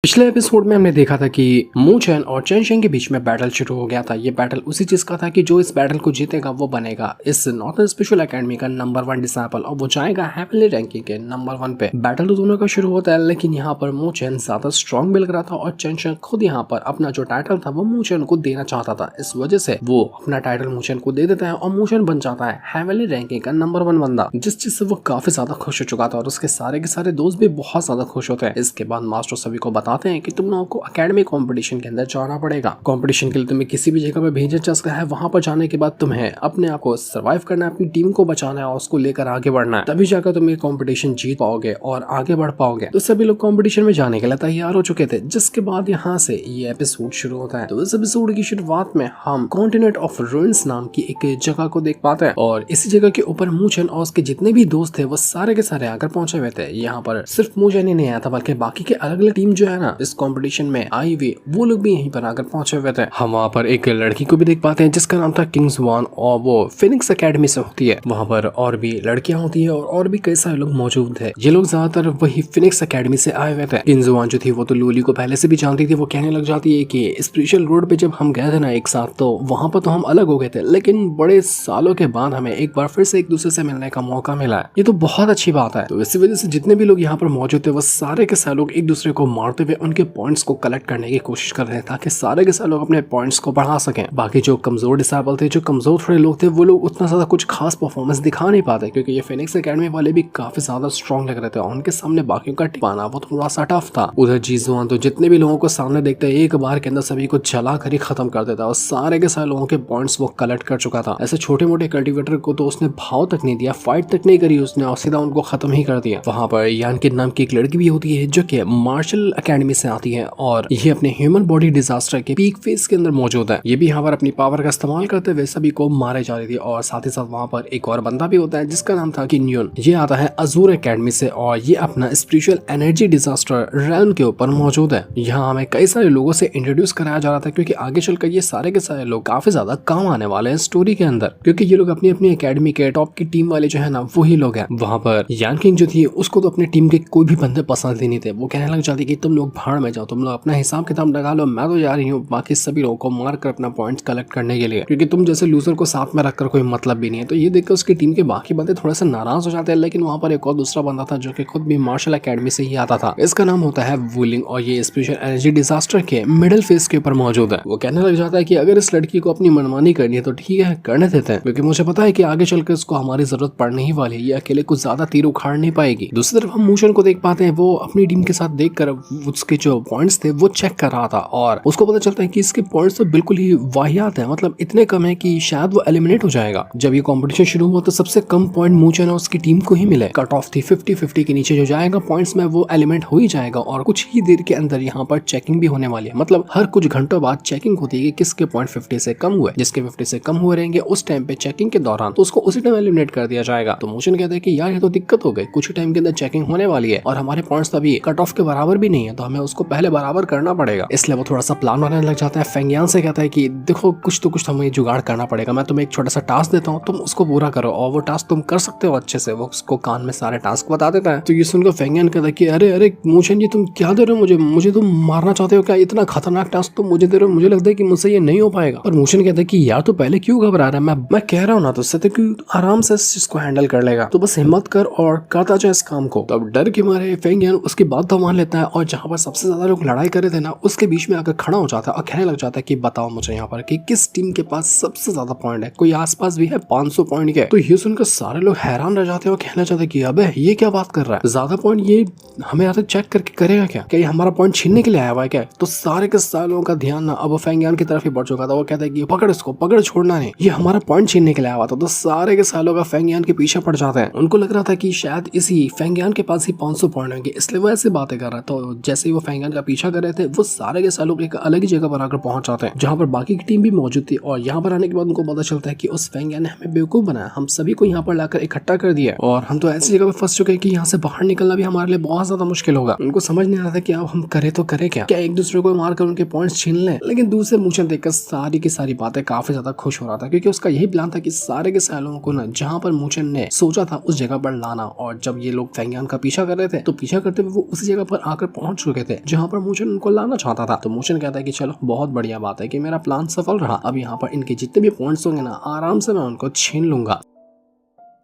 पिछले एपिसोड में हमने देखा था कि मू चैन और चैन शेंग के बीच में बैटल शुरू हो गया था। ये बैटल उसी चीज का था कि जो इस बैटल को जीतेगा वो बनेगा इस नॉर्थन स्पेशल एकेडमी का नंबर 1 डिसाइपल और वो जाएगा हेवनली रैंकिंग के नंबर 1 पे। बैटल तो दोनों का शुरू होता है, लेकिन यहाँ पर मू चैन ज्यादा स्ट्रॉन्ग भी लग रहा था और चैन शेंग खुद यहाँ पर अपना जो टाइटल था वो मू चैन को देना चाहता था। इस वजह से वो अपना टाइटल मू चैन को दे देता है और मू चैन बन जाता है हेवनली रैंकिंग का नंबर 1 बंदा, जिस चीज से वो काफी ज्यादा खुश हो चुका था और उसके सारे के सारे दोस्त भी बहुत ज्यादा खुश होते हैं। इसके बाद मास्टर सभी को बताते हैं कि तुम लोगों को एकेडमी कंपटीशन के अंदर जाना पड़ेगा। कंपटीशन के लिए तुम्हें किसी भी जगह पे भेजा जा सकता है। वहां पर जाने के बाद तुम्हें अपने आप को सर्वाइव करना है, अपनी टीम को बचाना है और उसको लेकर आगे बढ़ना है, तभी जाकर तुम ये कंपटीशन जीत पाओगे और आगे बढ़ पाओगे। तो सभी लोग कंपटीशन में जाने के लिए तैयार हो चुके थे, जिसके बाद यहाँ से ये एपिसोड शुरू होता है। तो इस एपिसोड की शुरुआत में हम कॉन्टिनेंट ऑफ रूइंस नाम की एक जगह को देख पाते हैं और इसी जगह के ऊपर मू चैन और उसके जितने भी दोस्त थे वो सारे के सारे आकर पहुंचे हुए थे। यहाँ पर सिर्फ मू चैन ही नहीं आया था, बल्कि बाकी के अलग अलग टीम जो है ना इस कॉम्पिटिशन में आई हुई, वो लोग भी यहीं पर आकर पहुंचे हुए थे। हम वहाँ पर एक लड़की को भी देख पाते हैं जिसका नाम था किंग्स वान और वो फिनिक्स एकेडमी से होती है। वहाँ पर और भी लड़कियां होती है और भी कई सारे लोग मौजूद थे। ये लोग ज्यादातर वही फिनिक्स एकेडमी से आए हुए थे। किंग्स वान जो थी वो तो लूली को पहले से भी जानती थी। वो कहने लग जाती है कि स्पिरिचुअल रोड पे जब हम गए थे ना एक साथ, तो वहाँ पर तो हम अलग हो गए थे, लेकिन बड़े सालों के बाद हमें एक बार फिर से एक दूसरे से मिलने का मौका मिला है। ये तो बहुत अच्छी बात है। तो इसी वजह से जितने भी लोग यहाँ पर मौजूद थे वो सारे के सारे लोग एक दूसरे को मारते हुए उनके पॉइंट्स को कलेक्ट करने की कोशिश कर रहे हैं, ताकि सारे के सारे लोग अपने पॉइंट्स को बढ़ा सकें। बाकी जो कमजोर डिसेबल थे, जो कमजोर थोड़े लोग थे, वो लोग उतना ज्यादा कुछ खास परफॉर्मेंस दिखा नहीं पाते, क्योंकि ये फिनिक्स एकेडमी वाले भी काफी ज्यादा स्ट्रॉन्ग लग रहे थे और उनके सामने बाकियों का टिकाना वो थोड़ा सा टफ था। उधर जीजुआन तो जितने भी लोगों को सामने देखते एक बार के अंदर सभी को जला कर ही खत्म कर देता और सारे के सारे लोगों के पॉइंट्स वो कलेक्ट कर चुका था। ऐसे छोटे मोटे कल्टिवेटर को तो उसने भाव तक नहीं दिया, फाइट तक नहीं करी उसने और सीधा उनको खत्म ही कर दिया। वहां पर यान के नाम की एक लड़की भी होती है जो कि मार्शल एकेडमी से आती है और ये अपने ह्यूमन बॉडी डिजास्टर के पीक फेज के अंदर मौजूद है। ये भी यहाँ पर अपनी पावर का इस्तेमाल करते हुए सभी को मारे जा रही थी और साथ ही साथ वहाँ पर एक और बंदा भी होता है जिसका नाम था किन्यून। ये आता है अजूर एकेडमी से और ये अपना स्पिरिचुअल एनर्जी डिजास्टर रेल्म के ऊपर मौजूद है। यहाँ हमें कई सारे लोगों से इंट्रोड्यूस कराया जा रहा था, क्योंकि आगे चलकर ये सारे के सारे लोग काफी ज्यादा काम आने वाले हैं स्टोरी के अंदर, क्योंकि ये लोग अपनी अपनी एकेडमी के टॉप की टीम वाले जो है ना वही लोग हैं। वहाँ पर यान किंग जो थी उसको तो अपनी टीम के कोई भी बंदे पसंद ही नहीं थे। वो कहने लग जाती कि तुम लोग भाड़ में जाओ, तुम लोग अपना हिसाब किताब लगा लो, मैं तो जा रही हूँ बाकी सभी लोगों को मार कर अपना पॉइंट्स कलेक्ट करने के लिए, क्योंकि तुम जैसे लूजर को साथ में रखकर कोई मतलब भी नहीं है। तो ये देखकर उसकी टीम के बाकी बंदे थोड़ा सा नाराज हो जाते हैं, लेकिन वहाँ पर एक और दूसरा बंदा था जो कि खुद भी मार्शल एकेडमी से ही आता था। इसका नाम होता है वुलिंग और ये स्पेशल एनर्जी डिजास्टर के मिडिल फेज के ऊपर मौजूद है। वो कहने लग जाता है कि अगर इस लड़की को अपनी मनमानी करनी है तो ठीक है, करने देते हैं, क्योंकि मुझे पता है कि आगे चलकर इसको हमारी जरूरत पड़ने ही वाली है। ये अकेले कुछ ज्यादा तीर उखाड़ नहीं पाएगी। दूसरी तरफ हम मूशन को देख पाते हैं, वो अपनी टीम के साथ देखकर उसके जो पॉइंट्स थे वो चेक कर रहा था और उसको पता चलता है कि इसके पॉइंट्स तो बिल्कुल ही वाहियात है, मतलब इतने कम है कि शायद वो एलिमिनेट हो जाएगा। जब ये कंपटीशन शुरू हुआ तो सबसे कम पॉइंट मूचन और उसकी टीम को ही मिले। कट ऑफ थी 50-50 के नीचे जो जाएगा पॉइंट्स में वो एलिमिनेट हो ही जाएगा और कुछ ही देर के अंदर यहाँ पर चेकिंग भी होने वाली है। मतलब हर कुछ घंटों बाद चेकिंग होती है कि किसके पॉइंट 50 से कम हुए। जिसके 50 से कम हुए रहेंगे उस टाइम पे चेकिंग के दौरान तो उसको उसी टाइम एलिमिनेट कर दिया जाएगा। तो मूचन कहते हैं कि यार ये तो दिक्कत हो गई, कुछ ही टाइम के अंदर चेकिंग होने वाली है और हमारे पॉइंट्स अभी कट ऑफ के बराबर भी नहीं है, तो हमें उसको पहले बराबर करना पड़ेगा। इसलिए वो थोड़ा सा प्लान बनाने लग जाता है। फेंगियान से कहता है कि देखो कुछ तो कुछ हमें जुगाड़ करना पड़ेगा, मैं तुम्हें एक छोटा सा टास्क देता हूँ, तुम उसको पूरा करो और वो टास्क तुम कर सकते हो अच्छे से। वो उसको कान में सारे टास्क बता देता है। तो ये सुनकर फेंगियान कहता है कि अरे अरे मूशन जी तुम क्या दे रहे हो मुझे तुम मारना चाहते हो क्या? इतना खतरनाक टास्क तुम मुझे दे रहे हो, मुझे लगता है कि मुझसे ये नहीं हो पाएगा। पर मूशन कहता है कि यार तू पहले क्यों घबरा रहा है, मैं कह रहा हूँ ना तुझसे तो कि आराम से इस चीज को हैंडल कर लेगा, तो बस हिम्मत कर और करता जाए इस काम को। तब डर के मारे फेंगियान उसकी बात तो मान लेता है और जहाँ पर सबसे ज्यादा लोग लड़ाई कर रहे थे ना उसके बीच में आकर खड़ा हो जाता है और कहने लग जाता है कि बताओ मुझे यहाँ पर कि किस टीम के पास सबसे ज्यादा पॉइंट है। कोई आसपास भी है 500 पॉइंट के। तो ये सुनकर सारे लोग हैरान रह जाते हैं और कहना चाहते हैं कि अबे ये क्या बात कर रहा है, ज्यादा पॉइंट ये हमें यहाँ तक चेक करके करेगा क्या ये हमारा पॉइंट छीनने के लिए आया हुआ है क्या? तो सारे के सारे लोगों का ध्यान ना अब फेंगियान की तरफ ही बढ़ चुका था। वो कहता है कि पकड़ इसको, पकड़, छोड़ना नहीं, ये हमारा पॉइंट छीनने के लिए आया हुआ था। तो सारे के सालों का फेंगियान के पीछे पड़ जाते हैं। उनको लग रहा था कि शायद इसी फेंगियान के पास ही 500 पॉइंट होंगे, इसलिए वो ऐसी बातें कर रहा है। तो जैसे ही वो फेंगियान का पीछा कर रहे थे वो सारे के सालों एक अलग ही जगह पर आकर पहुंच जाते हैं जहाँ पर बाकी की टीम भी मौजूद थी। और यहाँ पर आने के बाद उनको पता चलता है कि उस फेंगियान ने हमें बेवकूफ बनाया, हम सभी को यहाँ पर लाकर इकट्ठा कर दिया और हम तो ऐसी जगह पर फंस चुके हैं कि यहाँ से बाहर निकलना भी हमारे लिए बहुत ज्यादा मुश्किल होगा। उनको समझ नहीं आ रहा था कि अब हम करे तो करे क्या एक दूसरे को मारकर उनके पॉइंट्स छीन लें। लेकिन दूसरे मूचन देखकर सारी की सारी बातें काफी ज्यादा खुश हो रहा था, क्योंकि उसका यही प्लान था कि सारे के सारे लोगों को ना जहाँ पर मूचन ने सोचा था उस जगह पर लाना। और जब ये लोग फेंगियान का पीछा कर रहे थे तो पीछा करते हुए वो उसी जगह पर आकर पहुंच चुके थे जहाँ पर मूचन उनको लाना चाहता था। तो मूचन कहता है कि चलो बहुत बढ़िया बात है कि मेरा प्लान सफल रहा, अब यहाँ पर इनके जितने भी पॉइंट्स होंगे ना आराम से मैं उनको छीन लूंगा।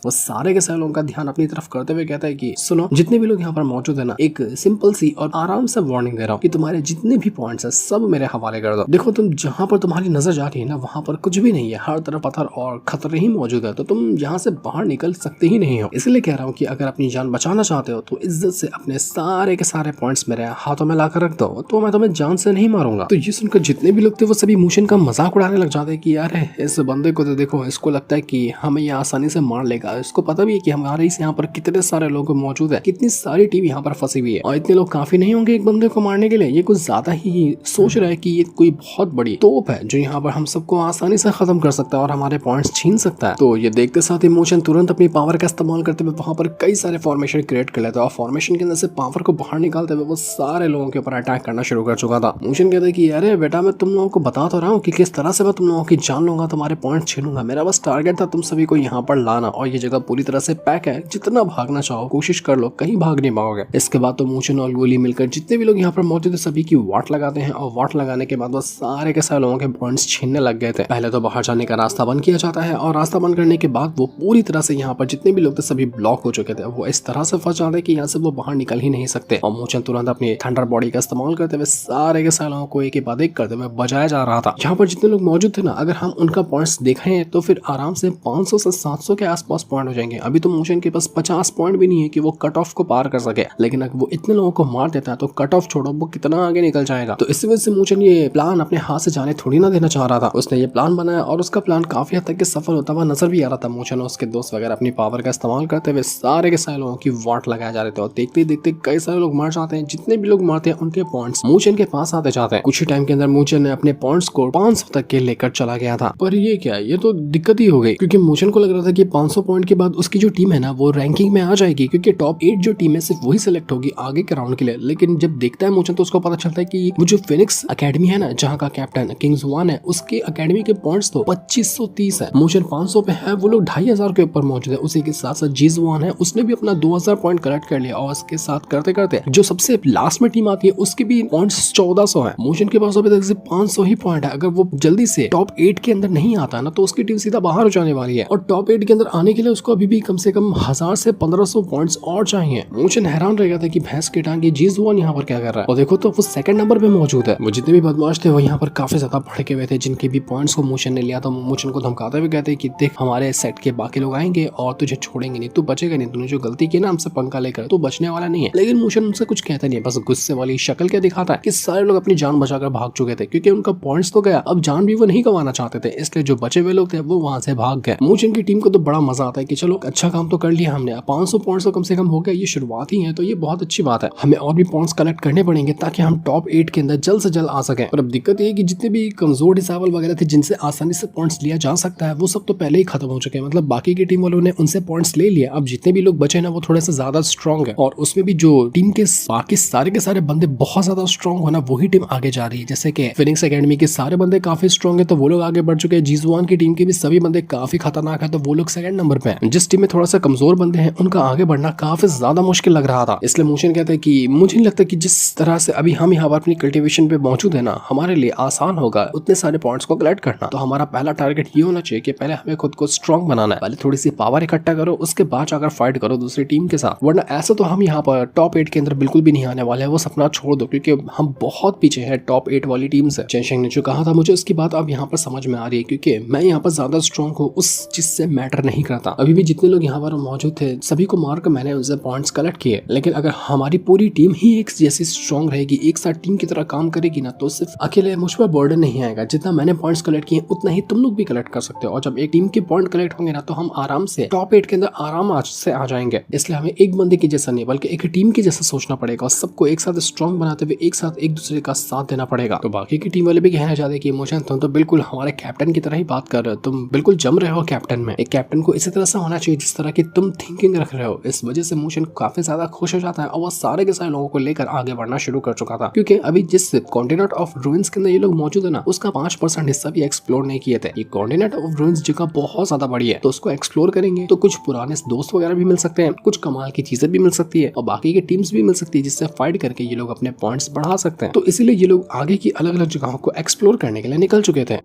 वो सारे के सारे लोगों का ध्यान अपनी तरफ करते हुए कहता है कि सुनो, जितने भी लोग यहाँ पर मौजूद है ना, एक सिंपल सी और आराम से वार्निंग दे रहा हूँ कि तुम्हारे जितने भी पॉइंट्स है सब मेरे हवाले कर दो। देखो तुम जहाँ पर तुम्हारी नजर जा रही है ना वहाँ पर कुछ भी नहीं है, हर तरफ पत्थर और खतरे ही मौजूद है, तो तुम यहाँ से बाहर निकल सकते ही नहीं हो। इसलिए कह रहा हूँ कि अगर अपनी जान बचाना चाहते हो तो इज्जत से अपने सारे के सारे पॉइंट्स मेरे हाथों में लाकर रख दो, तो मैं तुम्हें जान से नहीं मारूंगा। तो ये सुनकर जितने भी लोग थे वो सभी मूशन का मजाक उड़ाने लग जाते कि यार इस बंदे को तो देखो, इसको लगता है कि हमें ये आसानी से मार लेगा, इसको पता भी है कि हमारे इस यहाँ पर कितने सारे लोग मौजूद है, कितनी सारी टीम यहाँ पर फंसी हुई है और इतने लोग काफी नहीं होंगे एक बंदे को मारने के लिए। ये कुछ ज्यादा ही सोच रहा है कि ये कोई बहुत बड़ी तोप है जो यहाँ पर हम सबको आसानी से खत्म कर सकता है और हमारे पॉइंट्स छीन सकता है। तो ये देखते साथ ही मोशन तुरंत अपनी पावर का इस्तेमाल करते हुए वहां पर कई सारे फॉर्मेशन क्रिएट कर लेता है और फॉर्मेशन के अंदर से पावर को बाहर निकालते हुए वो सारे लोगों के ऊपर अटैक करना शुरू कर चुका था। मोशन कहता है कि अरे बेटा, मैं तुम लोगों को बता तो रहा हूँ कि किस तरह से मैं तुम लोगों की जान लूंगा, तुम्हारे पॉइंट छीनूंगा। मेरा बस टारगेट था तुम सभी को यहाँ पर लाना और ये जगह पूरी तरह से पैक है, जितना भागना चाहो कोशिश कर लो, कहीं भाग नहीं पाओगे। इसके बाद तो मूचन और गोली मिलकर जितने भी लोग यहाँ पर मौजूद है सभी की वाट लगाते हैं और वाट लगाने के बाद वो सारे के सारे लोगों के पॉइंट्स छीनने लग गए थे। पहले तो बाहर जाने का रास्ता बंद किया जाता है और रास्ता बंद करने के बाद वो पूरी तरह से यहाँ पर जितने भी लोग थे सभी ब्लॉक हो चुके थे। वो इस तरह से फंस जाते कि यहाँ से वो बाहर निकल ही नहीं सकते और मूचन तुरंत अपनी थंडर बॉडी का इस्तेमाल करते हुए सारे के सारे लोगों को एक बाद एक करते हुए बजाया जा रहा था। यहाँ पर जितने लोग मौजूद थे ना, अगर हम उनका पॉइंट्स देखें तो फिर आराम से 500 से 700 के आसपास पॉइंट हो जाएंगे। अभी तो मूचन के पास 50 पॉइंट भी नहीं है कि वो कट ऑफ को पार कर सके, लेकिन अगर वो इतने लोगों को मार देता है तो कट ऑफ छोड़ो वो कितना आगे निकल जाएगा। तो इसी वजह से मूचन ये प्लान अपने हाथ से जाने थोड़ी ना देना चाह रहा था। उसने ये प्लान बनाया और उसका प्लान काफी हद तक सफल होता हुआ नजर भी आ रहा था। मूचन और उसके दोस्त वगैरह अपनी पावर का इस्तेमाल करते हुए सारे के सारे लोगों की वाट लगाए जा रहे थे और देखते देखते कई सारे लोग मर जाते हैं। जितने भी लोग मरते हैं उनके पॉइंट्स मूचन के पास आते जाते हैं। कुछ ही टाइम के अंदर मूचन ने अपने पॉइंट्स को 500 तक के लेकर चला गया था। पर ये क्या, ये तो दिक्कत ही हो गई क्योंकि मूचन को लग रहा था कि 500 पॉइंट के बाद उसकी जो टीम है ना वो रैंकिंग में आ जाएगी, क्योंकि टॉप 8 जो टीम है सिर्फ वही सिलेक्ट होगी आगे के राउंड के लिए। लेकिन जब देखता है मूचन तो उसको पता चलता है कि वो जो फिनिक्स अकेडमी है ना, जहाँ का कैप्टन किंग्स वन है, उसके अकेडमी के पॉइंट्स तो 2530 है, मूचन 500 पे है, वो लोग 2500 के ऊपर मौजूद है। उसी के साथ साथ जीज वन है, उसने भी अपना 2000 पॉइंट कलेक्ट कर लिया और उसके साथ करते करते जो सबसे लास्ट में टीम आती है उसके भी पॉइंट्स 1400 है। मूचन के पास अभी तक सिर्फ 500 ही पॉइंट है। अगर वो जल्दी से टॉप 8 के अंदर नहीं आता ना तो उसकी टीम सीधा बाहर हो जाने वाली है और टॉप 8 के अंदर आने के लिए उसको अभी भी कम से कम 1000 से 1500 पॉइंट्स और चाहिए। मूचन हैरान रह गया था कि भैंस के टांगे जीज वन यहाँ पर क्या कर रहा है और देखो तो वो सेकंड नंबर पे मौजूद है। वो जितने भी बदमाश थे वो यहाँ पर काफी ज्यादा भड़के हुए थे, जिनके भी पॉइंट्स को मूचन ने लिया तो मूचन को धमकाते हुए कहते कि देख, हमारे सेट के बाकी लोग आएंगे और तुझे छोड़ेंगे नहीं, तू बचेगा नहीं, तूने जो गलती की ना हमसे पंगा लेकर, तू बचने वाला नहीं है। लेकिन मूचन उनसे कुछ कहता नहीं है, बस गुस्से वाली शक्ल क्या दिखाता है कि सारे लोग अपनी जान बचाकर भाग चुके थे क्योंकि उनका पॉइंट्स तो गया, अब जान भी वो नहीं गंवाना चाहते थे, इसलिए जो बचे हुए लोग थे वो वहां से भाग गए। मूचन की टीम को तो बड़ा मजा आता है कि चलो अच्छा काम तो कर लिया हमने, 500 पॉइंट्स तो कम से कम हो गया, ये शुरुआत ही है तो ये बहुत अच्छी बात है। हमें और भी पॉइंट्स कलेक्ट करने पड़ेंगे ताकि हम टॉप 8 के अंदर जल्द से जल्द आ सके। और अब दिक्कत ये है कि जितने भी कमजोर डिसेबल वगैरह थे जिनसे आसानी से पॉइंट्स लिया जा सकता है वो सब तो पहले ही खत्म हो चुके हैं, मतलब बाकी की टीम वालों ने उनसे पॉइंट्स ले लिया। अब जितने भी लोग बचे ना वो थोड़े से ज्यादा स्ट्रॉन्ग है और उसमें भी जो टीम के बाकी सारे के सारे बंदे बहुत ज्यादा स्ट्रॉन्ग हो ना वही टीम आगे जा रही है। जैसे कि फिनिक्स एकेडमी के सारे बंदे काफी स्ट्रॉन्ग है तो वो लोग आगे बढ़ चुके हैं। जीजवान की टीम के भी सभी बंदे काफी खतरनाक है तो वो लोग सेकंड नंबर पे हैं। जिस टीम में थोड़ा सा कमजोर बंदे हैं उनका आगे बढ़ना काफी ज्यादा मुश्किल लग रहा था। इसलिए मूचन कहते हैं कि मुझे नहीं लगता कि जिस तरह से अभी हम यहाँ पर अपनी कल्टीवेशन पे मौजूद है ना हमारे लिए आसान होगा उतने सारे पॉइंट्स को कलेक्ट करना। तो हमारा पहला टारगेट ये होना चाहिए कि पहले हमें खुद को स्ट्रॉन्ग बनाना है, पहले थोड़ी सी पावर इकट्ठा करो, उसके बाद जाकर फाइट करो दूसरी टीम के साथ, वरना ऐसा तो हम यहाँ पर टॉप 8 के अंदर बिल्कुल भी नहीं आने वाले हैं। वो सपना छोड़ दो क्योंकि हम बहुत पीछे हैं टॉप 8 वाली टीम से। चेंशिंग ने जो कहा था मुझे उसकी बात अब यहाँ पर समझ में आ रही है क्योंकि मैं यहाँ पर ज्यादा स्ट्रॉन्ग हूँ उस चीज से मैटर नहीं करता। अभी भी जितने लोग यहाँ पर मौजूद थे सभी को मारकर मैंने उनसे पॉइंट्स कलेक्ट किए, लेकिन अगर हमारी पूरी टीम ही एक जैसी स्ट्रॉन्ग रहेगी, एक साथ टीम की तरह काम करेगी ना तो सिर्फ अकेले मुझ पर बर्डन नहीं आएगा। जितना मैंने पॉइंट्स कलेक्ट किए उतना ही तुम लोग भी कलेक्ट कर सकते हो और जब एक टीम के पॉइंट कलेक्ट होंगे ना तो हम आराम से टॉप 8 के अंदर आराम से आ जाएंगे। इसलिए हमें एक बंदे की जैसा नहीं बल्कि एक टीम की जैसा सोचना पड़ेगा और सबको एक साथ स्ट्रॉन्ग बनाते हुए एक साथ एक दूसरे का साथ देना पड़ेगा। तो बाकी की टीम वाले भी कहना चाहते कि मूचन तुम तो बिल्कुल हमारे कैप्टन की तरह ही बात कर रहे हो, तुम बिल्कुल जम रहे हो कैप्टन में, एक कैप्टन को इसी तरह वैसा होना चाहिए जिस तरह की तुम थिंकिंग रख रहे हो। इस वजह से मोशन काफी ज्यादा खुश हो जाता है और वो सारे के सारे लोगों को लेकर आगे बढ़ना शुरू कर चुका था, क्योंकि अभी जिस कॉन्टिनेंट ऑफ रूइंस के अंदर ये लोग मौजूद है ना, उसका 5% हिस्सा भी एक्सप्लोर नहीं किए थे। ये कॉन्टिनेंट ऑफ रूइंस जगह बहुत ज्यादा बड़ी है, तो उसको एक्सप्लोर करेंगे तो कुछ पुराने दोस्त वगैरह भी मिल सकते हैं, कुछ कमाल की चीजें भी मिल सकती है और बाकी की टीम्स भी मिल सकती है जिससे फाइट करके ये लोग अपने पॉइंट्स बढ़ा सकते हैं। तो इसीलिए ये लोग आगे की अलग अलग जगहों को एक्सप्लोर करने के लिए निकल चुके थे।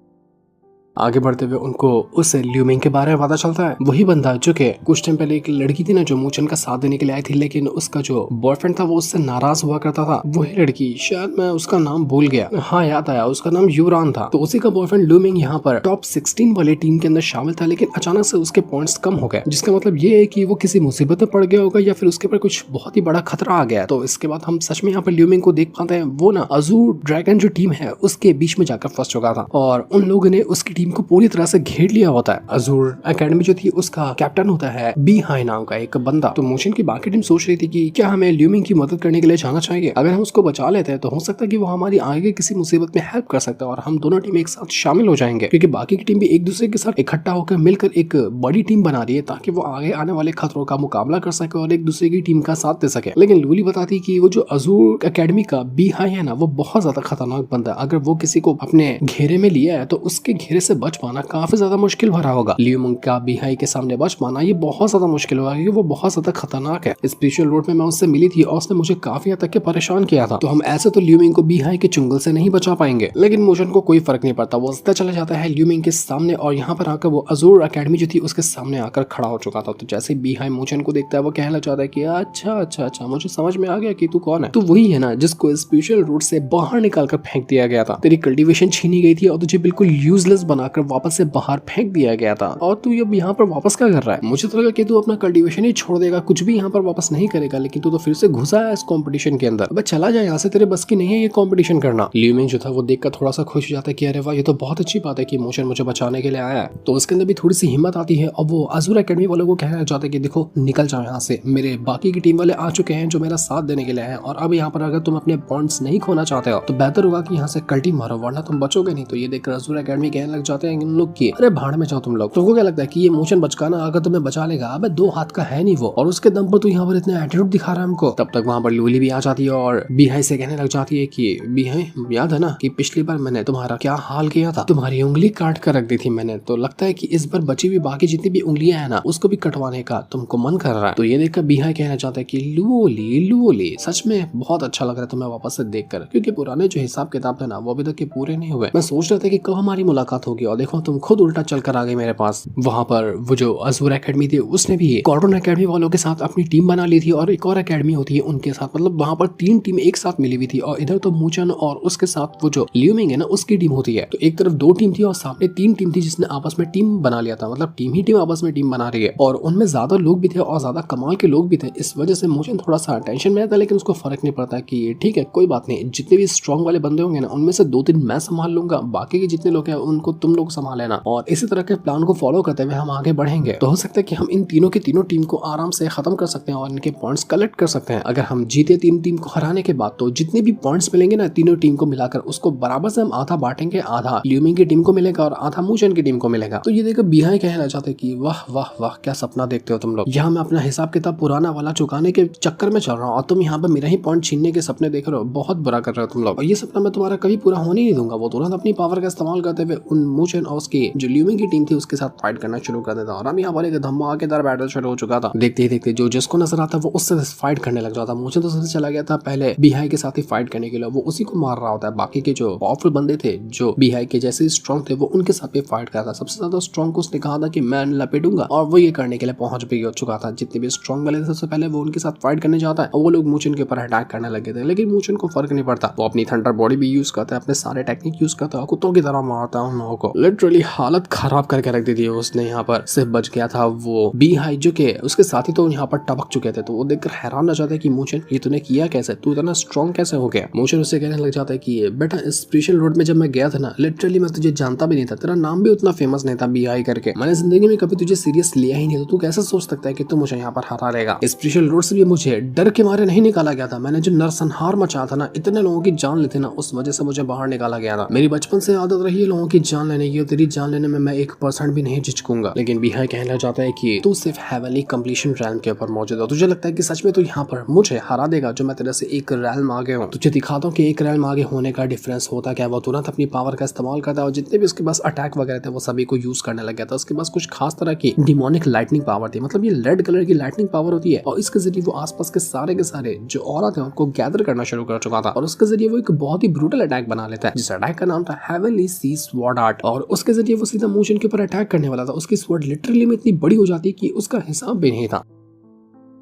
आगे बढ़ते हुए उनको उस ल्यूमिंग के बारे में पता चलता है। वही बंदा जो कि कुछ टाइम पहले एक लड़की थी ना जो मूचन का साथ देने के लिए आई थी, लेकिन उसका जो बॉयफ्रेंड था वो उससे नाराज हुआ करता था। वही लड़की, शायद मैं उसका नाम भूल गया, हाँ याद आया, उसका नाम यूरान था। तो उसी का बॉयफ्रेंड ल्यूमिंग यहाँ पर टॉप 16 वाली टीम के अंदर शामिल था, लेकिन अचानक से उसके पॉइंट्स कम हो गए, जिसका मतलब ये है कि वो किसी मुसीबत में पड़ गया होगा या फिर उसके ऊपर कुछ बहुत ही बड़ा खतरा आ गया। तो इसके बाद हम सच में यहाँ पर ल्यूमिंग को देख पाते हैं। वो ना अजूर ड्रैगन जो टीम है उसके बीच में जाकर फंस चुका था और उन लोगों ने उसकी टीम को पूरी तरह से घेर लिया होता है। अजूर एकेडमी जो थी उसका कैप्टन होता है बी हाई नाम का एक बंदा। तो मोशन की बाकी टीम सोच रही थी कि क्या हमें ल्यूमिंग की मदद करने के लिए जाना चाहिए, अगर हम उसको बचा लेते हैं तो हो सकता है कि वो हमारी आगे किसी मुसीबत में हेल्प कर सकता है और हम दोनों टीम एक साथ शामिल हो जाएंगे, क्योंकि बाकी की टीम भी एक दूसरे के साथ इकट्ठा होकर मिलकर एक बड़ी टीम बना रही है ताकि वो आगे आने वाले खतरों का मुकाबला कर सके और एक दूसरे की टीम का साथ दे सके। लेकिन लूली बताती कि वो जो अजूर एकेडमी का बी हाई है ना, वो बहुत ज्यादा खतरनाक बंदा है। अगर वो किसी को अपने घेरे में लिया है तो उसके घेरे से बच पाना काफी ज्यादा मुश्किल भरा होगा। ल्यूमिंग का बी हाई के सामने बच पाना ये बहुत ज्यादा मुश्किल होगा, क्योंकि वो बहुत ज्यादा खतरनाक है। स्पिरिचुअल रोड में मैं उससे मिली थी और उसने मुझे काफी हद तक के परेशान किया था। तो हम ऐसे तो ल्यूमिंग को बी हाई के चुंगल से नहीं बचा पाएंगे। लेकिन मोशन को कोई फर्क नहीं पड़ता, वो सीधा चला जाता है ल्यूमिंग के सामने और यहाँ पर आकर वो अजूर एकेडमी जो थी उसके सामने आकर खड़ा हो चुका था। तो जैसे बी हाई मोशन को देखता है वो कहना चाहता है कि अच्छा अच्छा अच्छा, मुझे समझ में आ गया कि तू कौन है। तू वही है ना जिसको स्पिरिचुअल रोड से बाहर निकाल कर फेंक दिया गया था। तेरी कल्टीवेशन छीनी गई थी और तुझे बिल्कुल यूजलेस बनाकर वापस से बाहर फेंक दिया गया था और तू अब यहाँ पर वापस क्या कर रहा है। मुझे तो लगा कि तू अपना कल्टीवेशन ही छोड़ देगा, कुछ भी यहाँ पर वापस नहीं करेगा, लेकिन तू तो फिर से घुसा है इस कंपटीशन के अंदर। अब चला जाए यहाँ से, तेरे बस की नहीं है ये कंपटीशन करना। ल्यूमिंग जो था वो देखकर थोड़ा सा खुश हो जाता है कि अरे वाह, ये तो बहुत अच्छी बात है कि मोशन मुझे बचाने के लिए आया है। तो उसके अंदर भी थोड़ी सी हिम्मत आती है और वो अजूर एकेडमी वालों को कहना चाहते हैं कि देखो निकल जाओ यहाँ से, मेरे बाकी की टीम वाले आ चुके हैं जो मेरा साथ देने के लिए हैं और अब यहाँ पर अगर तुम अपने पॉइंट्स नहीं खोना चाहते हो तो बेहतर होगा कि यहाँ से कल्टी मारो, वरना तुम बचोगे नहीं। तो ये देखकर अजूर एकेडमी कहने लग जाते हैं इन लोग की अरे भाड़ में जाओ तुम लोग। तुमको क्या लगता है कि ये मोशन बचकाना अगर तुम्हें बचा लेगा? अबे 2 हाथ का है नहीं वो, और उसके दम पर तू यहाँ पर इतना एटीट्यूड दिखा रहा है हमको। तब तक वहाँ पर लूली भी आ जाती है और बीहाई से कहने लग जाती है कि बीहाई याद है ना कि पिछली बार मैंने तुम्हारा क्या हाल किया था, तुम्हारी उंगली काट कर रख दी थी मैंने, तो लगता है कि इस बार बची हुई बाकी जितनी भी उंगलियां है ना उसको भी कटवाने का तुमको मन कर रहा है। तो ये देखकर बीहाई कहना चाहता है कि लूली लूली सच में बहुत अच्छा लग रहा है तुम्हें वापस से देखकर, क्योंकि पुराने जो हिसाब किताब थे ना वो अभी तक के पूरे नहीं हुए। मैं सोच रहा था कि कब हमारी मुलाकात होगी और देखो तुम खुद उल्टा चल कर आ गए मेरे पास। वहाँ पर वो जो अजूर एकेडमी थी उसने भी कॉर्डन एकेडमी वालों के साथ अपनी टीम बना ली थी और एक और एकेडमी होती है उनके साथ, मतलब वहाँ पर 3 टीम एक साथ मिली हुई थी और इधर तो मूचन और उसके साथ वो जो ल्यूमिंग है ना उसकी टीम होती है। तो एक तरफ 2 टीम थी और सामने 3 टीम थी जिसने आपस में टीम बना लिया था, मतलब टीम ही टीम आपस में टीम बना रही है और उनमें ज्यादा लोग भी थे और ज्यादा कमाल के लोग भी थे। इस वजह से मूचन थोड़ा सा टेंशन में था, लेकिन उसको फर्क नहीं पड़ता कि ठीक है कोई बात नहीं, जितने भी स्ट्रॉन्ग वाले बंदे होंगे ना उनमें से 2-3 मैं संभाल लूंगा, बाकी के जितने लोग हैं उनको तुम लोग संभाल लेना और इसी तरह के प्लान को फॉलो करते हुए हम आगे बढ़ेंगे। तो हो सकता है कि हम इन तीनों की तीनों टीम को आराम से खत्म कर सकते हैं और इनके पॉइंट्स कलेक्ट कर सकते हैं। अगर हम जीते 3 टीम को हराने के बाद तो जितने भी पॉइंट्स मिलेंगे ना तीनों टीम को मिलाकर उसको बराबर से हम आधा बांटेंगे, आधा ल्यूमिंग की टीम को मिलेगा और आधा मूचन की टीम को मिलेगा। तो ये देखो बीहाई कहना चाहते कि वाह वाह वाह क्या सपना देखते हो तुम लोग, यहाँ मैं अपना हिसाब किताब पुराना वाला चुकाने के चक्कर में चल रहा हूँ और तुम यहाँ पर मेरा ही पॉइंट छीनने के सपने देख रहे हो, बहुत बुरा कर रहे हो तुम लोग और ये सपना मैं तुम्हारा कभी पूरा होने नहीं दूंगा। वो तुरंत अपनी पावर का इस्तेमाल करते हुए उन मूचन और उसकी जो ल्यूमिंग की टीम थी उसके साथ फाइट करना शुरू कर देता और अब यहाँ पर एक धमाकेदार बैटल शुरू हो चुका था। देखते ही देखते जो जिसको नजर आता वो उससे फाइट करने लग जाता। मूचन तो सबसे चला गया था पहले बीहाई के साथ ही फाइट करने के लिए, वो उसी को मार रहा होता है। बाकी के जो पावरफुल बंदे थे जो बीहाई के जैसे स्ट्रॉन्ग थे वो उनके साथ भी फाइट करता। सबसे ज्यादा स्ट्रॉन्ग को उसने कहा था कि मैं लपेटूंगा और वो ये करने के लिए पहुंच भी हो चुका था। जितने भी स्ट्रॉन्ग वाले थे सबसे पहले वो उनके साथ फाइट करने जाता है और वो लोग मूचन के ऊपर अटैक करने लगे थे, लेकिन मूचन को फर्क नहीं पड़ता। वो अपनी थंडर बॉडी भी यूज करता है, अपने सारे टेक्निक यूज करता है, कुत्तों की तरह मारता है उन लोगों को। लिटरली हालत खराब करके रख दी थी उसने। यहाँ पर सिर्फ बच गया था वो बीहाई जो के उसके साथी तो यहाँ पर टपक चुके थे। तो वो देखकर हैरान हो जाता है कि मूचन ये तूने किया कैसे, तू इतना स्ट्रॉन्ग कैसे हो गया। मूचन उससे कहने लग जाता है कि बेटा स्पेशल रोड में जब मैं गया था ना लिटरली मैं तुझे जानता भी नहीं था, तेरा नाम भी उतना फेमस नहीं था बीहाई करके, मैंने जिंदगी में कभी तुझे सीरियस लिया ही नहीं, तो तू कैसे सोच सकता है कि तू मुझे यहाँ पर हरा लेगा। स्पेशल रोड से भी मुझे डर के मारे नहीं निकाला गया था, मैंने जो नरसंहार मचा था ना, इतने लोगों की जान लेते ना, उस वजह से मुझे बाहर निकाला गया था। मेरी बचपन से आदत रही है लोगों की जान लेने की और तेरी जान लेने में मैं 1% भी नहीं झिझकूंगा। लेकिन बिहाई कहना चाहता है कि तू सिर्फ हेवनली कंप्लीशन रैल्म के ऊपर मौजूद है। तुझे लगता है कि सच में तू यहाँ पर मुझे हरा देगा जो मैं तेरे से एक रैल्म आगे हूँ? तुझे दिखाता हूँ कि एक रैल्म आगे होने का डिफरेंस होता क्या। वो तुरंत अपनी पावर का इस्तेमाल करता है और जितने भी उसके पास अटैक वगैरह थे वो सभी को यूज करने लग गया था। उसके पास कुछ खास तरह की डिमोनिक लाइटनिंग पावर थी, मतलब ये रेड कलर की लाइटनिंग पावर होती है और इसके जरिए वो आसपास के सारे जो औरत थे उनको गैदर करना शुरू कर चुका था और उसके जरिए वो एक बहुत ही ब्रूटल अटैक बना लेता है जिस अटैक का नाम था हेवनली सी स्वॉर्ड आर्ट। और उसके जरिए वो सीधा मोशन के ऊपर अटैक करने वाला था। उसकी स्वॉर्ड लिटरली में इतनी बड़ी हो जाती है कि उसका हिसाब भी नहीं था।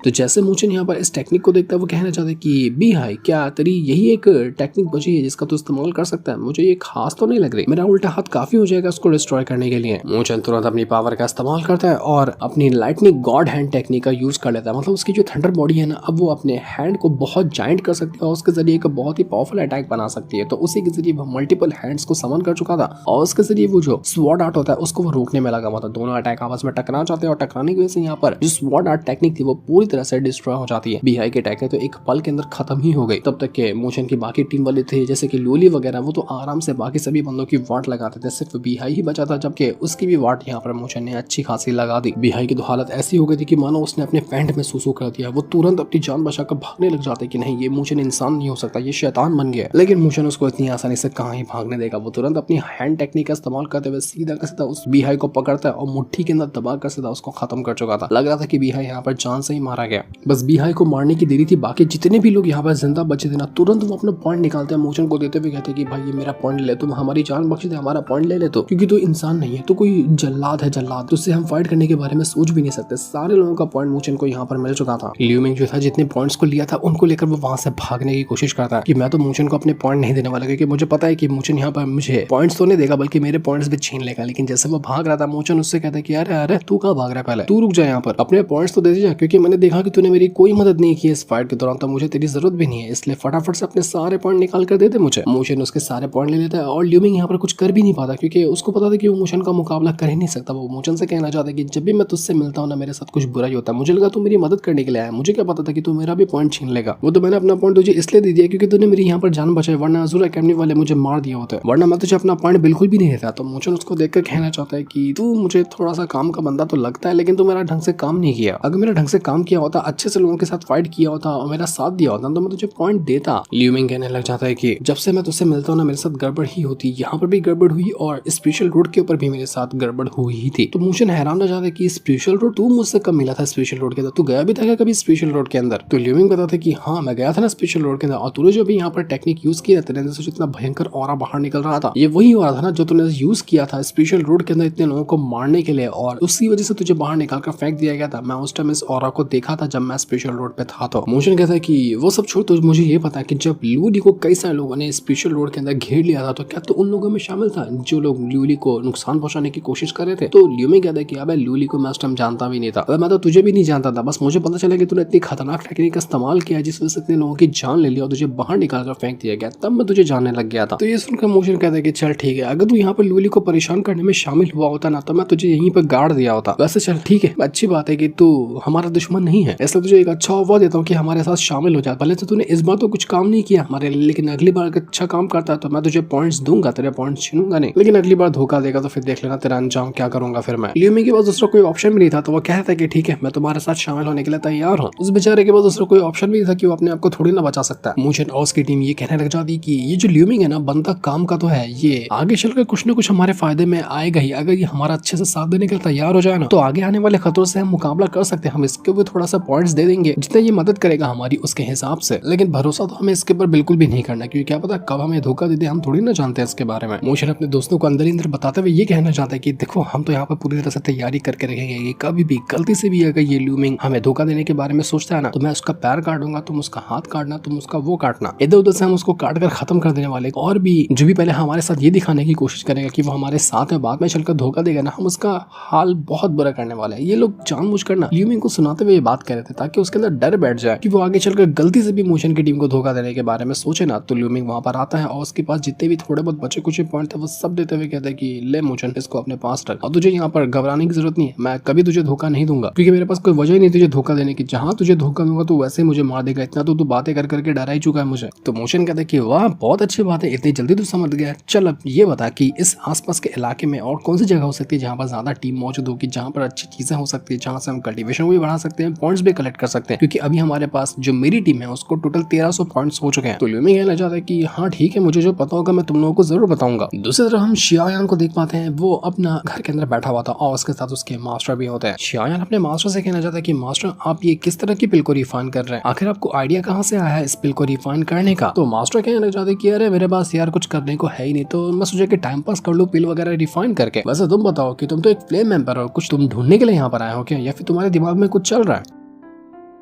तो जैसे मोचन यहाँ पर इस टेक्निक को देखता है वो कहना चाहता है कि बी हाई क्या तेरी यही एक टेक्निक बची है जिसका तू इस्तेमाल कर सकता है? मुझे ये खास तो नहीं लग रही, मेरा उल्टा हाथ काफी हो जाएगा उसको डिस्ट्रॉय करने के लिए। मोचन तुरंत अपनी पावर का इस्तेमाल करता है और अपनी लाइटनिंग गॉड हैंड टेक्निक का यूज कर लेता है। मतलब उसकी जो थंडर बॉडी है ना, अब वो अपने हैंड को बहुत जाइंट कर सकती है और उसके जरिए एक बहुत ही पावरफुल अटैक बना सकती है। तो उसी के जरिए वो मल्टीपल हैंड्स को समन कर चुका था और उसके जरिए वो जो स्वॉर्ड आर्ट होता है उसको वो रोकने में लगा। मतलब दोनों अटैक आपस में टकरा जाते हैं और टकराने की वजह से यहाँ पर जो स्वॉर्ड आर्ट टेक्निक थी वो पूरी तरह से डिस्ट्रॉय जाती है। बिहाई के अटैक है तो एक पल के अंदर खत्म ही हो गई। तब तक के मोशन की बाकी टीम वाले थे जैसे कि लूली वगैरह, वो तो आराम से बाकी सभी बंदों की वाट लगाते थे, सिर्फ बिहाई ही बचा था जबकि उसकी भी वाट यहाँ पर मोशन ने अच्छी खासी लगा दी। बिहाई की तो हालत ऐसी हो गई थी कि मानो उसने अपने पैंट में सूसू कर दिया। वो तुरंत अपनी जान बचाकर भागने लग जाते कि नहीं ये मोशन इंसान नहीं हो सकता, ये शैतान बन गया। लेकिन मोशन उसको इतनी आसानी से कहाँ ही भागने देगा। वो तुरंत अपनी हैंड टेक्निक का इस्तेमाल करते हुए सीधा का सीधा उस बिहाई को पकड़ता है और मुट्ठी के अंदर दबा कर सीधा उसको खत्म कर चुका था। लग रहा था कि बिहाई यहाँ पर जान से ही मारा गया। बस बिहाई को मारने की देरी थी। बाकी जितने भी लोग यहाँ पर जिंदा बचे थे ना, तुरंत वो अपना पॉइंट निकालते हैं मोशन को देते हुए कहते हैं कि भाई ये मेरा पॉइंट ले, तुम हमारी जान बख्श दे, हमारा पॉइंट ले ले। तो क्योंकि तू इंसान नहीं है, तो कोई जल्लाद है, जल्लाद, तो उससे हम फाइट करने के बारे में सोच भी नहीं सकते। सारे लोगों का पॉइंट मोशन को यहाँ पर मिल चुका था। लियू मिंग जो था जितने पॉइंट्स को लिया था उनको लेकर वो वहां से भागने की कोशिश करता है कि मैं तो मोशन को अपने पॉइंट नहीं देने वाला, क्योंकि मुझे पता है कि मोशन यहाँ पर मुझे पॉइंट्स तो नहीं देगा बल्कि मेरे पॉइंट्स भी छीन लेगा। लेकिन जैसे वो भाग रहा था मोशन उससे कहता है कि अरे अरे तू कहाँ भाग रहा है, पहले तू रुक जा, यहाँ पर अपने पॉइंट्स तो दे दीजिए, क्योंकि मैंने देखा कि तूने मेरी कोई मदद नहीं की इस फाइट के दौरान, तो मुझे तेरी जरूरत भी नहीं है, इसलिए फटाफट से अपने सारे पॉइंट निकाल कर दे दे मुझे। मोशन उसके सारे पॉइंट ले लेता है और लियू मिंग यहाँ पर कुछ कर भी नहीं पाता क्योंकि उसको पता था कि वो मोशन का मुकाबला कर ही नहीं सकता। वो मोशन से कहना चाहता है कि जब भी मैं तुझसे मिलता हूँ ना मेरे साथ कुछ बुरा ही होता है, मुझे लगा तू मेरी मदद करने के लिए आया, मुझे क्या पता था कि तू मेरा भी पॉइंट छीन लेगा। वो तो मैंने अपना पॉइंट तुझे इसलिए दे दिया क्योंकि तूने मेरी यहाँ पर जान बचाई, वरना अज़ूर एकेडमी वाले मुझे मार दिया होता है, वरना मैं तुझे अपना पॉइंट बिल्कुल भी नहीं देता। तो मोशन उसको देखकर कहना चाहता है कि तू मुझे थोड़ा सा काम का बंदा तो लगता है, लेकिन तू मेरा ढंग से काम नहीं किया। अगर मेरा ढंग से काम किया होता, अच्छे से लोगों के साथ फाइट किया होता और मेरा साथ दिया होता तो मैं तुझे पॉइंट देता। लियू मिंग कहने लग जाता है कि जब से मैं तुझसे मिलता हूँ ना मेरे साथ गड़बड़ ही होती, यहाँ पर भी गड़बड़ हुई और स्पेशल रोड के ऊपर भी मेरे साथ गड़बड़ हुई ही थी। तो मोशन हैरान हो जाता है कि स्पेशल रोड तू मुझसे कब मिला था? स्पेशल रोड के अंदर तू गया भी था क्या कभी स्पेशल रोड के अंदर? तो लियू मिंग बताता है कि हाँ मैं गया था ना स्पेशल रोड के अंदर, और तूने जो भी यहाँ पर टेक्निक यूज किया तेरे अंदर से इतना भयंकर ऑरा बाहर निकल रहा था, ये वही हो रहा था ना जो तूने यूज किया था स्पेशल रोड के अंदर इतने लोगों को मारने के लिए, और उसी वजह से तुझे बाहर निकाल कर फेंक दिया गया था। मैं उस टाइम इस ऑरा को देखा था जब मैं स्पेशल रोड पे था। तो मोशन कहता है कि वो सब छोड़, तो मुझे ये पता है कि जब ल्यूली को कई सारे लोगों ने स्पेशल रोड के अंदर घेर लिया था तो क्या तो उन लोगों में शामिल था जो लोग ल्यूली को नुकसान पहुंचाने की कोशिश कर रहे थे? तो लियू मिंग कहता है कि अबे ल्यूली को मैं उस टाइम जानता भी नहीं था, मैं तो तुझे भी नहीं जानता था, बस मुझे पता चला कि तूने इतनी खतरनाक टेक्निक का इस्तेमाल किया जिस वजह से इतने लोगों की जान ले लिया और तुझे बाहर निकाल कर फेंक दिया गया, तब मैं तुझे जानने लग गया था। तो ये सुनकर मोशन कहता है कि चल ठीक है, अगर तू यहाँ पर ल्यूली को परेशान करने में शामिल हुआ होता ना तो मैं तुझे यहीं पर गाड़ दिया होता। वैसे चल ठीक है, अच्छी बात है कि तू हमारा दुश्मन नहीं है, इसलिए तुझे एक अच्छा ऑफर देता हूँ कि हमारे साथ शामिल हो जाए। भले से तूने इस बार तो कुछ काम नहीं किया हमारे लिए, लेकिन अगली बार अगर अच्छा काम करता है तो मैं तुझे पॉइंट्स दूंगा, तेरे पॉइंट्स छीनूंगा नहीं, लेकिन अगली बार धोखा देगा तो फिर देख लेना तेरा अंजाम क्या करूंगा फिर मैं। लियू मिंग के पास दूसरा कोई ऑप्शन भी नहीं था, तो वो कहता है कि ठीक है मैं तुम्हारे साथ शामिल होने के लिए तैयार हूँ। उस बेचारे के पास दूसरा कोई ऑप्शन भी नहीं था कि वो अपने आप को थोड़ी ना बचा सकता है। मोशन और उसकी टीम ये कहने लग जाती कि ये जो लियू मिंग है ना बंदा काम का तो है, ये आगे चलकर कुछ न कुछ हमारे फायदे में आएगा ही। अगर ये हमारा अच्छे से साथ देने के लिए तैयार हो जाए ना तो आगे आने वाले खतरों से हम मुकाबला कर सकते हैं। हम इसके ऊपर थोड़ा सा पॉइंट्स दे देंगे जितना ये मदद करेगा हमारी उसके हिसाब से, लेकिन भरोसा तो हमें इसके ऊपर बिल्कुल भी नहीं करना, क्योंकि क्या पता कब हमें धोखा दे दे, हम थोड़ी ना जानते हैं इसके बारे में। मोशन अपने दोस्तों को अंदर ही अंदर बताते हुए ये कहना चाहता है कि देखो हम तो यहाँ पर पूरी तरह से तैयारी करके रखेंगे, कभी भी गलती से भी अगर ये लियू मिंग हमें धोखा देने के बारे में सोचता है ना तो मैं उसका पैर काटूंगा, तुम उसका हाथ काटना, तुम उसका वो काटना, इधर उधर से हम उसको काट कर खत्म कर देने वाले। और भी जो भी पहले हमारे साथ ये दिखाने की कोशिश करेगा कि वो हमारे साथ है, बाद में चलकर धोखा देगा ना, हम उसका हाल बहुत बुरा करने वाले हैं। ये लोग जानबूझकर ना लियू मिंग को सुनाते हुए बात कर रहे थे ताकि उसके अंदर डर बैठ जाए कि वो आगे चलकर गलती से भी मोशन की टीम को धोखा देने के बारे में सोचे ना। तो ल्यूमिंग वहां पर आता है और उसके पास जितने भी थोड़े बहुत बचे कुछ पॉइंट थे वो सब देते हुए कहते हैं कि ले मोशन, इसको अपने पास रख और तुझे यहाँ पर घबराने की जरूरत नहीं है, मैं कभी तुझे धोखा नहीं दूंगा क्योंकि मेरे पास कोई वजह ही नहीं तुझे धोखा देने की। जहां तुझे धोखा दूंगा तो वैसे ही मुझे मार देगा, इतना तो तू बातें कर करके डरा ही चुका है मुझे। तो मोशन कहता है कि वाह बहुत अच्छी बात है, इतनी जल्दी तू समझ गया। चल अब ये बता कि इस आसपास के इलाके में और कौन सी जगह हो सकती है जहाँ पर ज्यादा टीम मौजूद होगी, जहाँ पर अच्छी चीजें हो सकती है, जहाँ से हम कल्टीवेशन भी बढ़ा सकते हैं, पॉइंट्स भी कलेक्ट कर सकते हैं। क्योंकि अभी हमारे पास जो मेरी टीम है उसको टोटल 1300 पॉइंट्स हो चुके हैं। तो ल्यूमिंग कहना चाहता है कि हाँ ठीक है, मुझे जो पता होगा मैं तुम लोगों को जरूर बताऊंगा। दूसरी तरफ हम शियायान को देख पाते हैं, वो अपना घर के अंदर बैठा हुआ था और उसके साथ उसके मास्टर भी होते हैं। शियायान अपने मास्टर से कहना चाहता है कि मास्टर आप ये किस तरह की पिल को रिफाइन कर रहे हैं, आखिर आपको आइडिया कहाँ से आया है इस पिल को रिफाइन करने का। तो मास्टर कहने लग जाते कि अरे मेरे पास यार कुछ करने को है ही नहीं, तो मैं सोचा कि टाइम पास कर लूं पिल वगैरह रिफाइन करके। वैसे तुम बताओ कि तुम तो एक फ्लेम मेंबर हो, कुछ तुम ढूंढने के लिए यहाँ पर आए हो क्या, या फिर तुम्हारे दिमाग में कुछ चल रहा है।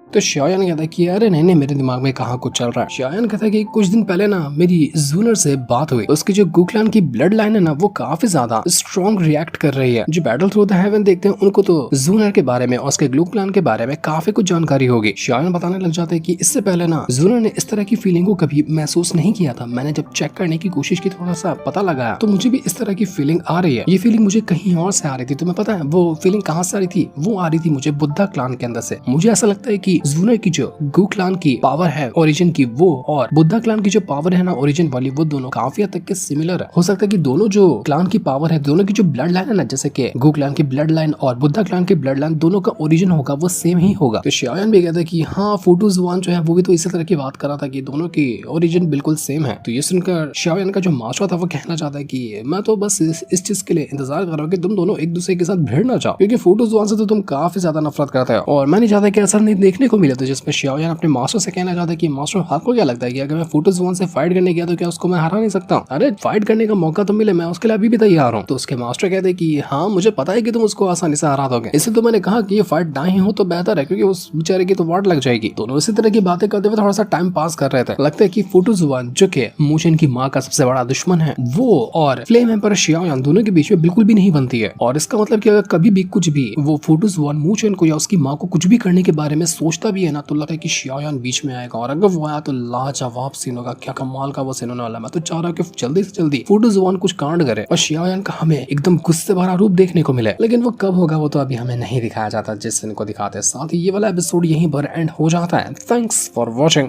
तो शियायान कहता है कि अरे नहीं मेरे दिमाग में कहाँ कुछ चल रहा है। शियायान कहता है कि कुछ दिन पहले ना मेरी जूनर से बात हुई, उसकी जो गुकलान की ब्लड लाइन है ना वो काफी ज्यादा स्ट्रॉन्ग रिएक्ट कर रही है। जो बैटल थ्रू द हेवन देखते हैं उनको तो जूनर के बारे में और उसके गुकलान के बारे में काफी कुछ जानकारी होगी। शियायान बताने लग जाते हैं कि इससे पहले ना जूनर ने इस तरह की फीलिंग को कभी महसूस नहीं किया था। मैंने जब चेक करने की कोशिश की, थोड़ा सा पता लगाया, तो मुझे भी इस तरह की फीलिंग आ रही है। ये फीलिंग मुझे कहीं और से आ रही थी। तुम्हें पता है वो फीलिंग कहाँ से आ रही थी? वो आ रही थी मुझे बुद्धा क्लान के अंदर से। मुझे ऐसा लगता है कि जूनर की जो गु क्लान की पावर है ओरिजिन की, वो और बुद्धा क्लान की जो पावर है ना ओरिजिन वाली, वो दोनों काफी हद तक के सिमिलर है। हो सकता है कि दोनों जो क्लान की पावर है, दोनों की जो ब्लड लाइन है ना, जैसे कि गु क्लान की ब्लड लाइन और बुद्धा क्लान की ब्लड लाइन, दोनों का ओरिजिन होगा वो सेम ही होगा। तो शियायान भी कहता है कि हाँ फोटोजुआन जो है वो भी तो इसी तरह की बात कर रहा था कि दोनों की ओरिजिन बिल्कुल सेम है। तो ये सुनकर शियायान का जो मास्टर था वो कहना चाहता है कि मैं तो बस इस चीज के लिए इंतजार कर रहा हूँ कि तुम दोनों एक दूसरे के साथ भिड़ ना जाओ, क्योंकि फोटोजुआन से तो तुम काफी ज्यादा नफरत करते हो और मैं नहीं चाहता कि ऐसा नहीं देखने को मिले। तो जिसमें शियायान अपने मास्टर से कहना चाहता है कि मास्टर आपको क्या लगता है कि अगर मैं फोटोजुआन से फाइट करने गया तो क्या उसको मैं हरा नहीं सकता? अरे फाइट करने का मौका तो मिले, मैं उसके लिए अभी भी तैयार हूँ। तो उसके मास्टर कहते हैं कि हाँ मुझे पता है कि तुम उसको आसानी से हरा दोगे, इसलिए तो मैंने कहा कि ये फाइट ना ही हो तो बेहतर है, क्योंकि उस बेचारे की तो वाट लग जाएगी। दोनों इसी तरह की बातें करते हुए थोड़ा सा टाइम पास कर रहे थे। लगता है कि फोटोजुआन जो कि मोशन की माँ का सबसे बड़ा दुश्मन है, वो और फ्लेम एम्पर शियायान दोनों के बीच में बिल्कुल भी नहीं बनती है। और इसका मतलब कि अगर कभी भी कुछ भी वो फोटोजुआन मोशन को या उसकी माँ को कुछ भी करने के बारे में सोचता भी है ना, तो लगता है कि शियायान बीच में आएगा और अगर वो आया तो लाजवाब सीन होगा। क्या कमाल का वो सीन होने वाला। मैं तो चाह रहा हूँ कि जल्दी से जल्दी फोटोजुआन कुछ कांड करे और शियायान का हमें एकदम गुस्से भरा रूप देखने को मिले, लेकिन वो कब होगा वो तो अभी हमें नहीं दिखाया जाता जिस सीन को दिखाते हैं। साथ ही ये वाला एपिसोड यहीं पर एंड हो जाता है। Thanks for watching.